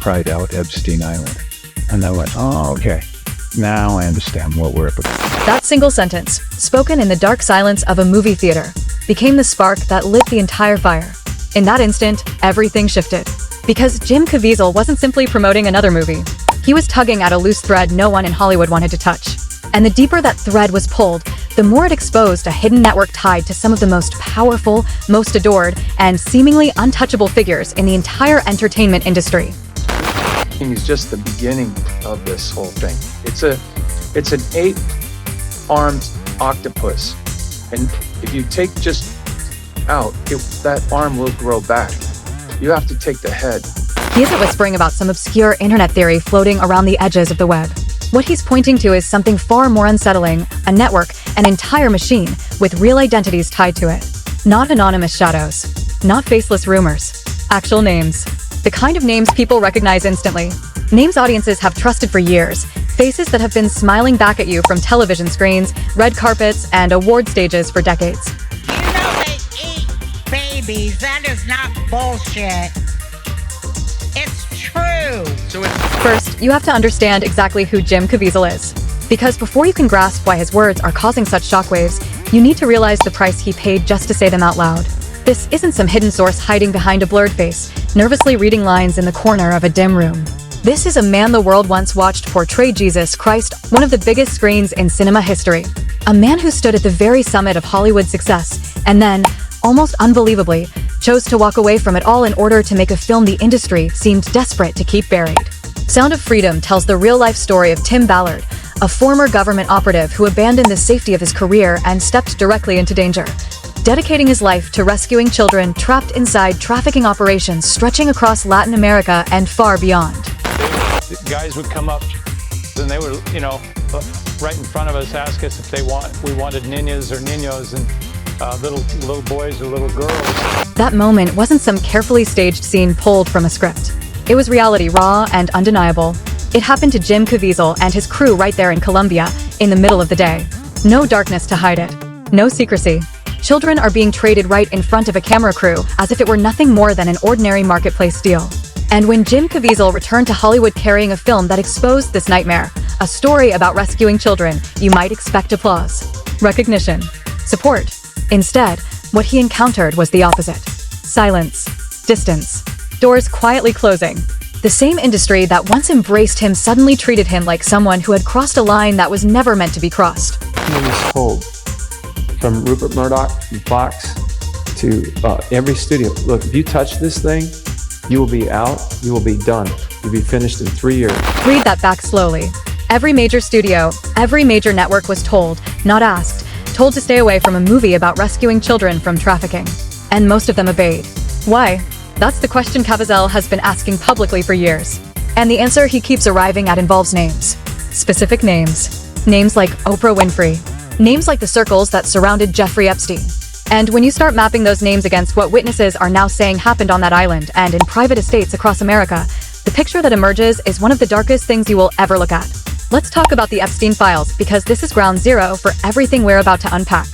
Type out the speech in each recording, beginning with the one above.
cried out Epstein Island. And I went, oh, okay. Now I understand what we're up against. That single sentence, spoken in the dark silence of a movie theater, became the spark that lit the entire fire. In that instant, everything shifted. Because Jim Caviezel wasn't simply promoting another movie. He was tugging at a loose thread no one in Hollywood wanted to touch. And the deeper that thread was pulled, the more it exposed a hidden network tied to some of the most powerful, most adored, and seemingly untouchable figures in the entire entertainment industry. Is just the beginning of this whole thing. It's an 8-armed octopus, and if you take just out, that arm will grow back. You have to take the head. He isn't whispering about some obscure internet theory floating around the edges of the web. What he's pointing to is something far more unsettling: a network, an entire machine, with real identities tied to it. Not anonymous shadows, not faceless rumors, actual names. The kind of names people recognize instantly. Names audiences have trusted for years. Faces that have been smiling back at you from television screens, red carpets, and award stages for decades. You know they eat babies. That is not bullshit. It's true. First, you have to understand exactly who Jim Caviezel is. Because before you can grasp why his words are causing such shockwaves, you need to realize the price he paid just to say them out loud. This isn't some hidden source hiding behind a blurred face, nervously reading lines in the corner of a dim room. This is a man the world once watched portray Jesus Christ, one of the biggest screens in cinema history. A man who stood at the very summit of Hollywood success, and then, almost unbelievably, chose to walk away from it all in order to make a film the industry seemed desperate to keep buried. Sound of Freedom tells the real-life story of Tim Ballard, a former government operative who abandoned the safety of his career and stepped directly into danger, dedicating his life to rescuing children trapped inside trafficking operations stretching across Latin America and far beyond. The guys would come up and they would, right in front of us, ask us if we wanted niñas or niños, and little boys or little girls. That moment wasn't some carefully staged scene pulled from a script. It was reality, raw and undeniable. It happened to Jim Caviezel and his crew right there in Colombia, in the middle of the day. No darkness to hide it. No secrecy. Children are being traded right in front of a camera crew as if it were nothing more than an ordinary marketplace deal. And when Jim Caviezel returned to Hollywood carrying a film that exposed this nightmare, a story about rescuing children, you might expect applause, recognition, support. Instead, what he encountered was the opposite. Silence, distance, doors quietly closing. The same industry that once embraced him suddenly treated him like someone who had crossed a line that was never meant to be crossed. He was told, from Rupert Murdoch, from Fox, to every studio, look, if you touch this thing, you will be out, you will be done. You'll be finished in 3 years. Read that back slowly. Every major studio, every major network was told, not asked, told to stay away from a movie about rescuing children from trafficking. And most of them obeyed. Why? That's the question Caviezel has been asking publicly for years. And the answer he keeps arriving at involves names. Specific names. Names like Oprah Winfrey. Names like the circles that surrounded Jeffrey Epstein. And when you start mapping those names against what witnesses are now saying happened on that island and in private estates across America, the picture that emerges is one of the darkest things you will ever look at. Let's talk about the Epstein files, because this is ground zero for everything we're about to unpack.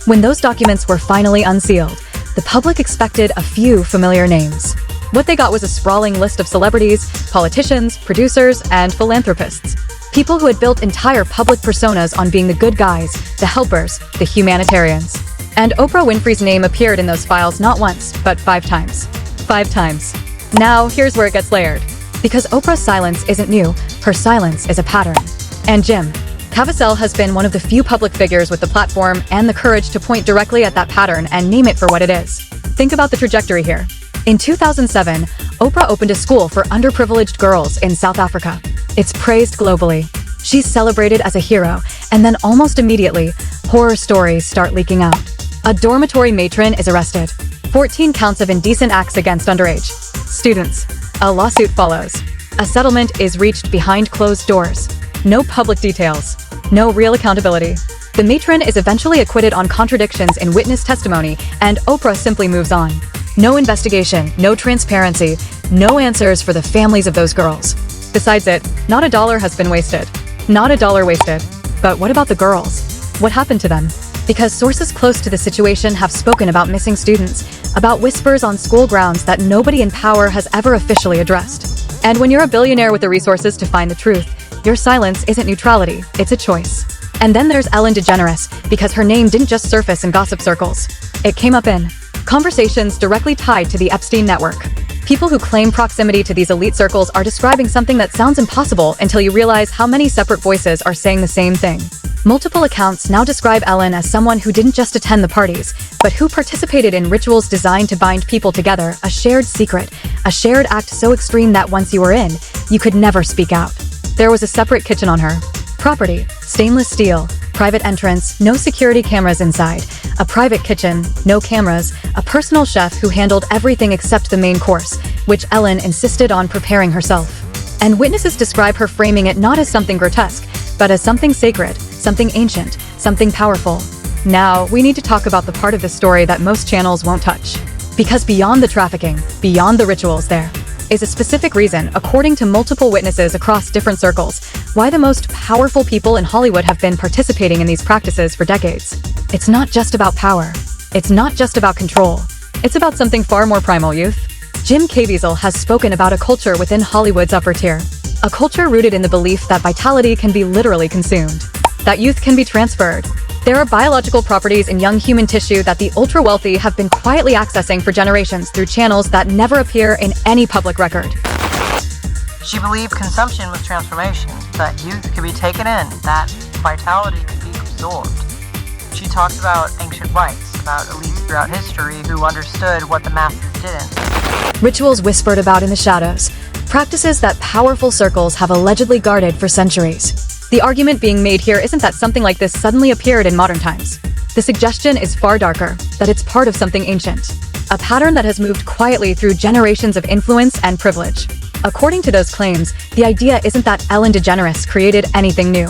When those documents were finally unsealed, the public expected a few familiar names. What they got was a sprawling list of celebrities, politicians, producers, and philanthropists. People who had built entire public personas on being the good guys, the helpers, the humanitarians. And Oprah Winfrey's name appeared in those files not once, but 5 times. 5 times. Now, here's where it gets layered. Because Oprah's silence isn't new, her silence is a pattern. And Jim Caviezel has been one of the few public figures with the platform and the courage to point directly at that pattern and name it for what it is. Think about the trajectory here. In 2007, Oprah opened a school for underprivileged girls in South Africa. It's praised globally. She's celebrated as a hero, and then almost immediately, horror stories start leaking out. A dormitory matron is arrested. 14 counts of indecent acts against underage students. A lawsuit follows. A settlement is reached behind closed doors. No public details. No real accountability. The matron is eventually acquitted on contradictions in witness testimony, and Oprah simply moves on. No investigation, no transparency, no answers for the families of those girls. Besides it, not a dollar has been wasted. Not a dollar wasted. But what about the girls? What happened to them? Because sources close to the situation have spoken about missing students, about whispers on school grounds that nobody in power has ever officially addressed. And when you're a billionaire with the resources to find the truth, your silence isn't neutrality, it's a choice. And then there's Ellen DeGeneres, because her name didn't just surface in gossip circles. It came up in conversations directly tied to the Epstein network. People who claim proximity to these elite circles are describing something that sounds impossible until you realize how many separate voices are saying the same thing. Multiple accounts now describe Ellen as someone who didn't just attend the parties, but who participated in rituals designed to bind people together, a shared secret, a shared act so extreme that once you were in, you could never speak out. There was a separate kitchen on her property, stainless steel, private entrance, no security cameras inside, a private kitchen, no cameras, a personal chef who handled everything except the main course, which Ellen insisted on preparing herself. And witnesses describe her framing it not as something grotesque, but as something sacred, something ancient, something powerful. Now, we need to talk about the part of the story that most channels won't touch. Because beyond the trafficking, beyond the rituals, there is a specific reason, according to multiple witnesses across different circles, why the most powerful people in Hollywood have been participating in these practices for decades. It's not just about power. It's not just about control. It's about something far more primal, youth. Jim Caviezel has spoken about a culture within Hollywood's upper tier. A culture rooted in the belief that vitality can be literally consumed, that youth can be transferred. There are biological properties in young human tissue that the ultra-wealthy have been quietly accessing for generations through channels that never appear in any public record. She believed consumption was transformation, that youth could be taken in, that vitality could be absorbed. She talked about ancient rites, about elites throughout history who understood what the masses didn't. Rituals whispered about in the shadows, practices that powerful circles have allegedly guarded for centuries. The argument being made here isn't that something like this suddenly appeared in modern times. The suggestion is far darker, that it's part of something ancient, a pattern that has moved quietly through generations of influence and privilege. According to those claims, the idea isn't that Ellen DeGeneres created anything new.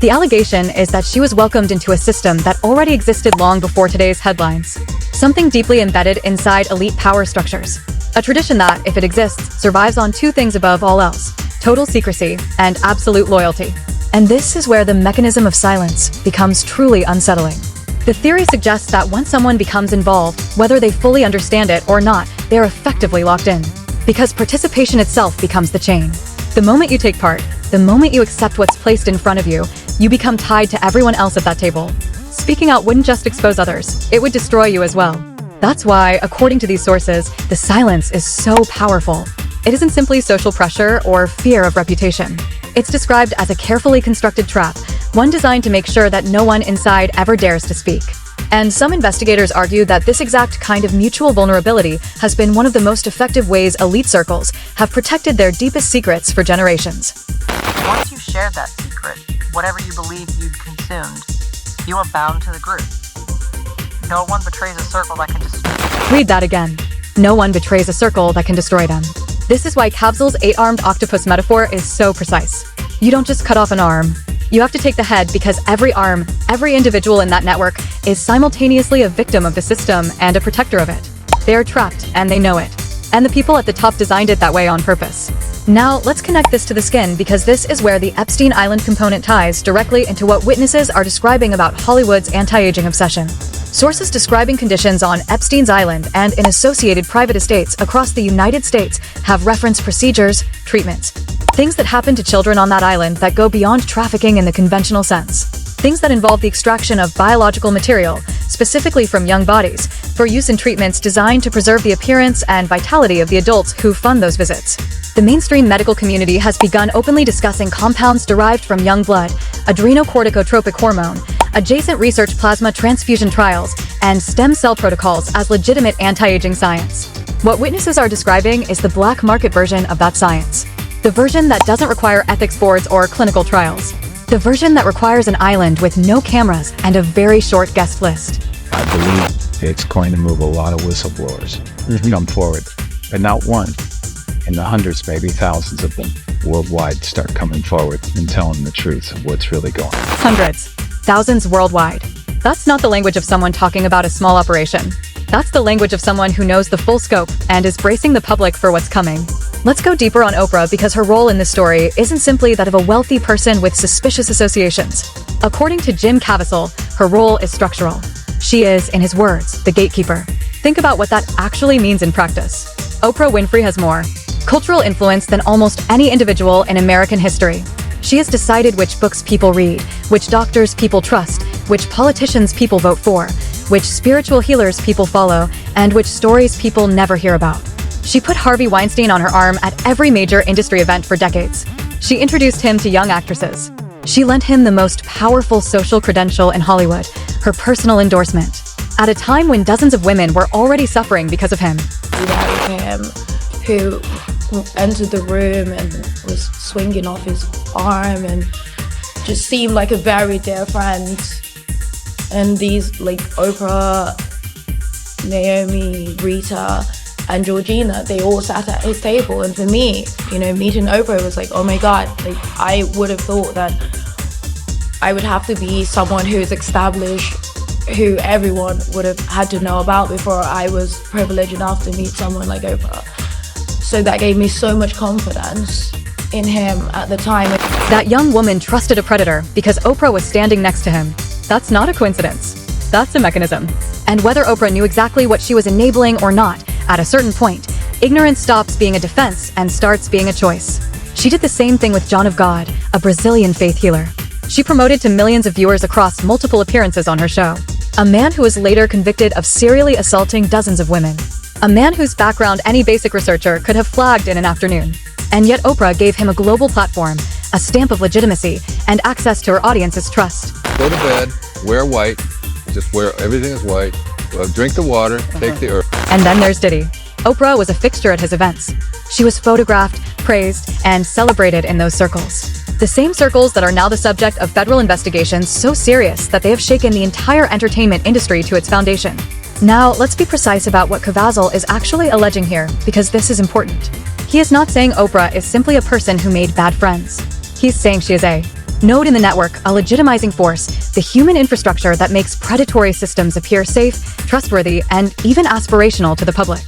The allegation is that she was welcomed into a system that already existed long before today's headlines. Something deeply embedded inside elite power structures. A tradition that, if it exists, survives on two things above all else: total secrecy and absolute loyalty. And this is where the mechanism of silence becomes truly unsettling. The theory suggests that once someone becomes involved, whether they fully understand it or not, they're effectively locked in. Because participation itself becomes the chain. The moment you take part, the moment you accept what's placed in front of you, you become tied to everyone else at that table. Speaking out wouldn't just expose others, it would destroy you as well. That's why, according to these sources, the silence is so powerful. It isn't simply social pressure or fear of reputation. It's described as a carefully constructed trap, one designed to make sure that no one inside ever dares to speak. And some investigators argue that this exact kind of mutual vulnerability has been one of the most effective ways elite circles have protected their deepest secrets for generations. Once you shared that secret, whatever you believed you'd consumed, you are bound to the group. No one betrays a circle that can destroy. Read that again. No one betrays a circle that can destroy them. This is why Caviezel's 8-armed octopus metaphor is so precise. You don't just cut off an arm. You have to take the head, because every arm, every individual in that network is simultaneously a victim of the system and a protector of it. They are trapped, and they know it. And the people at the top designed it that way on purpose. Now, let's connect this to the skin, because this is where the Epstein Island component ties directly into what witnesses are describing about Hollywood's anti-aging obsession. Sources describing conditions on Epstein's Island and in associated private estates across the United States have referenced procedures, treatments, things that happen to children on that island that go beyond trafficking in the conventional sense. Things that involve the extraction of biological material, specifically from young bodies, for use in treatments designed to preserve the appearance and vitality of the adults who fund those visits. The mainstream medical community has begun openly discussing compounds derived from young blood, adrenocorticotropic hormone, adjacent research plasma transfusion trials, and stem cell protocols as legitimate anti-aging science. What witnesses are describing is the black market version of that science. The version that doesn't require ethics boards or clinical trials. The version that requires an island with no cameras and a very short guest list. I believe it's going to move a lot of whistleblowers to come forward, but not one. In the hundreds, maybe thousands of them worldwide start coming forward and telling the truth of what's really going on. Hundreds, thousands worldwide. That's not the language of someone talking about a small operation. That's the language of someone who knows the full scope and is bracing the public for what's coming. Let's go deeper on Oprah, because her role in this story isn't simply that of a wealthy person with suspicious associations. According to Jim Caviezel, her role is structural. She is, in his words, the gatekeeper. Think about what that actually means in practice. Oprah Winfrey has more cultural influence than almost any individual in American history. She has decided which books people read, which doctors people trust, which politicians people vote for, which spiritual healers people follow, and which stories people never hear about. She put Harvey Weinstein on her arm at every major industry event for decades. She introduced him to young actresses. She lent him the most powerful social credential in Hollywood, her personal endorsement, at a time when dozens of women were already suffering because of him. We had him who entered the room and was swinging off his arm and just seemed like a very dear friend. And these, like Oprah, Naomi, Rita, and Georgina, they all sat at his table. And for me, meeting Oprah was like, oh my God, like I would have thought that I would have to be someone who's established, who everyone would have had to know about before I was privileged enough to meet someone like Oprah. So that gave me so much confidence in him at the time. That young woman trusted a predator because Oprah was standing next to him. That's not a coincidence. That's a mechanism. And whether Oprah knew exactly what she was enabling or not, at a certain point, ignorance stops being a defense and starts being a choice. She did the same thing with John of God, a Brazilian faith healer. She promoted to millions of viewers across multiple appearances on her show. A man who was later convicted of serially assaulting dozens of women. A man whose background any basic researcher could have flagged in an afternoon. And yet Oprah gave him a global platform, a stamp of legitimacy, and access to her audience's trust. Go to bed, wear white, just wear everything is white, drink the water, take the herb. And then there's Diddy. Oprah was a fixture at his events. She was photographed, praised, and celebrated in those circles. The same circles that are now the subject of federal investigations so serious that they have shaken the entire entertainment industry to its foundation. Now, let's be precise about what Caviezel is actually alleging here, because this is important. He is not saying Oprah is simply a person who made bad friends. He's saying she is a node in the network, a legitimizing force, the human infrastructure that makes predatory systems appear safe, trustworthy, and even aspirational to the public.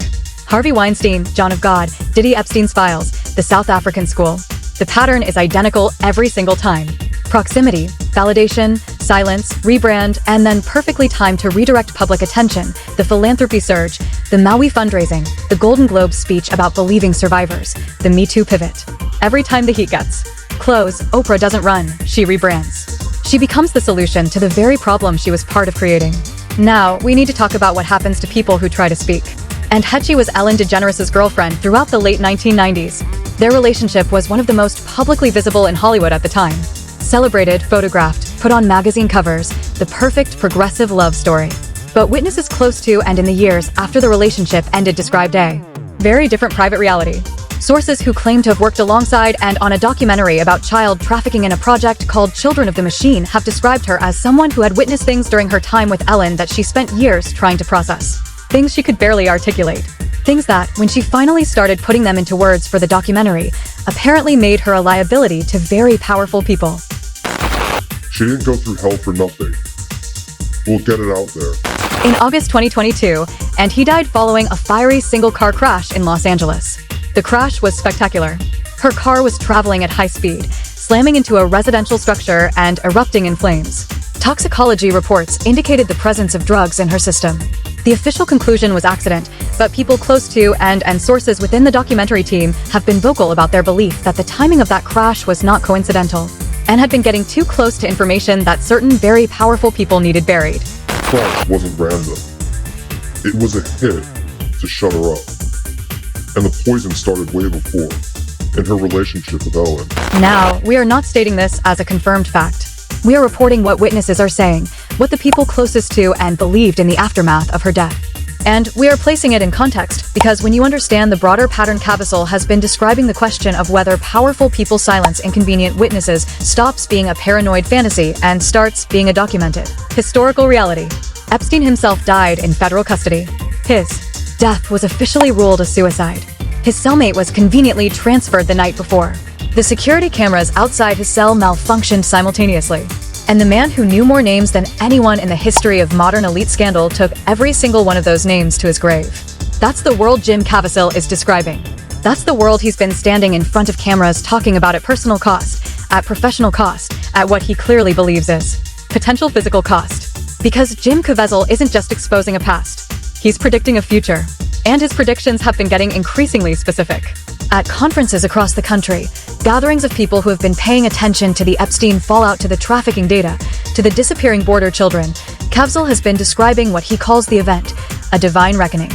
Harvey Weinstein, John of God, Diddy Epstein's files, the South African school. The pattern is identical every single time. Proximity, validation, silence, rebrand, and then perfectly timed to redirect public attention, the philanthropy surge, the Maui fundraising, the Golden Globe speech about believing survivors, the Me Too pivot. Every time the heat gets close, Oprah doesn't run, she rebrands. She becomes the solution to the very problem she was part of creating. Now, we need to talk about what happens to people who try to speak. And Hetchy was Ellen DeGeneres' girlfriend throughout the late 1990s. Their relationship was one of the most publicly visible in Hollywood at the time. Celebrated, photographed, put on magazine covers, the perfect progressive love story. But witnesses close to and in the years after the relationship ended described a very different private reality. Sources who claim to have worked alongside and on a documentary about child trafficking in a project called Children of the Machine have described her as someone who had witnessed things during her time with Ellen that she spent years trying to process. Things she could barely articulate. Things that, when she finally started putting them into words for the documentary, apparently made her a liability to very powerful people. She didn't go through hell for nothing. We'll get it out there. In August 2022, and he died following a fiery single-car crash in Los Angeles. The crash was spectacular. Her car was traveling at high speed, slamming into a residential structure and erupting in flames. Toxicology reports indicated the presence of drugs in her system. The official conclusion was accident, but people close to and sources within the documentary team have been vocal about their belief that the timing of that crash was not coincidental, and had been getting too close to information that certain very powerful people needed buried. The crash wasn't random. It was a hit to shut her up. And the poison started way before, in her relationship with Ellen. Now, we are not stating this as a confirmed fact. We are reporting what witnesses are saying, what the people closest to and believed in the aftermath of her death. And we are placing it in context, because when you understand the broader pattern Caviezel has been describing the question of whether powerful people silence inconvenient witnesses stops being a paranoid fantasy and starts being a documented historical reality. Epstein himself died in federal custody. His death was officially ruled a suicide. His cellmate was conveniently transferred the night before. The security cameras outside his cell malfunctioned simultaneously. And the man who knew more names than anyone in the history of modern elite scandal took every single one of those names to his grave. That's the world Jim Caviezel is describing. That's the world he's been standing in front of cameras talking about at personal cost, at professional cost, at what he clearly believes is potential physical cost. Because Jim Caviezel isn't just exposing a past. He's predicting a future. And his predictions have been getting increasingly specific. At conferences across the country, gatherings of people who have been paying attention to the Epstein fallout, to the trafficking data, to the disappearing border children, Caviezel has been describing what he calls the event, a divine reckoning,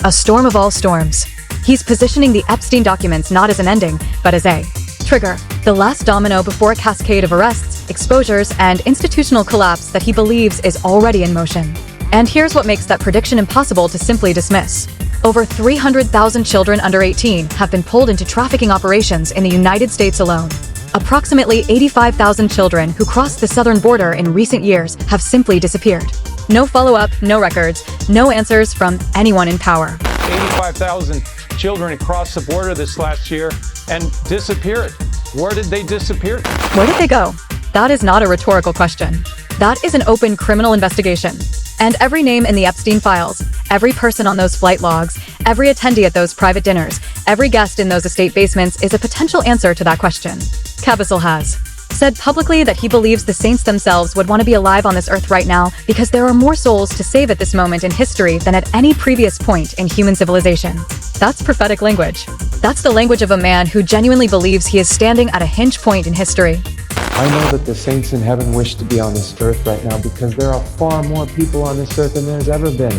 a storm of all storms. He's positioning the Epstein documents not as an ending, but as a trigger, the last domino before a cascade of arrests, exposures, and institutional collapse that he believes is already in motion. And here's what makes that prediction impossible to simply dismiss. Over 300,000 children under 18 have been pulled into trafficking operations in the United States alone. Approximately 85,000 children who crossed the southern border in recent years have simply disappeared. No follow-up, no records, no answers from anyone in power. 85,000 children across the border this last year and disappeared. Where did they disappear? Where did they go? That is not a rhetorical question. That is an open criminal investigation. And every name in the Epstein files, every person on those flight logs, every attendee at those private dinners, every guest in those estate basements is a potential answer to that question. Caviezel has said publicly that he believes the saints themselves would want to be alive on this earth right now because there are more souls to save at this moment in history than at any previous point in human civilization. That's prophetic language. That's the language of a man who genuinely believes he is standing at a hinge point in history. I know that the saints in heaven wish to be on this earth right now because there are far more people on this earth than there's ever been.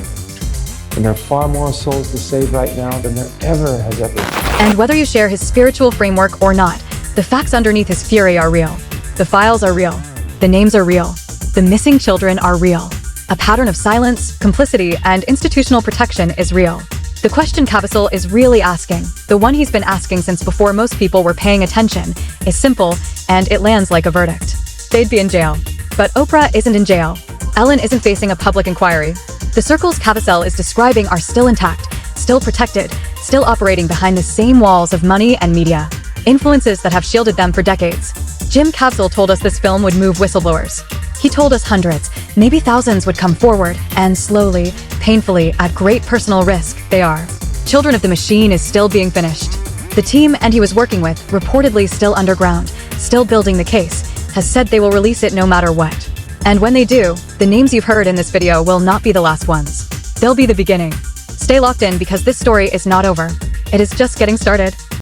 And there are far more souls to save right now than there ever has ever been. And whether you share his spiritual framework or not, the facts underneath his fury are real. The files are real. The names are real. The missing children are real. A pattern of silence, complicity, and institutional protection is real. The question Caviezel is really asking, the one he's been asking since before most people were paying attention, is simple, and it lands like a verdict. They'd be in jail. But Oprah isn't in jail. Ellen isn't facing a public inquiry. The circles Caviezel is describing are still intact, still protected, still operating behind the same walls of money and media, influences that have shielded them for decades. Jim Caviezel told us this film would move whistleblowers. He told us hundreds, maybe thousands would come forward, and slowly, painfully, at great personal risk, they are. Children of the Machine is still being finished. The team and he was working with, reportedly still underground, still building the case, has said they will release it no matter what. And when they do, the names you've heard in this video will not be the last ones. They'll be the beginning. Stay locked in because this story is not over. It is just getting started.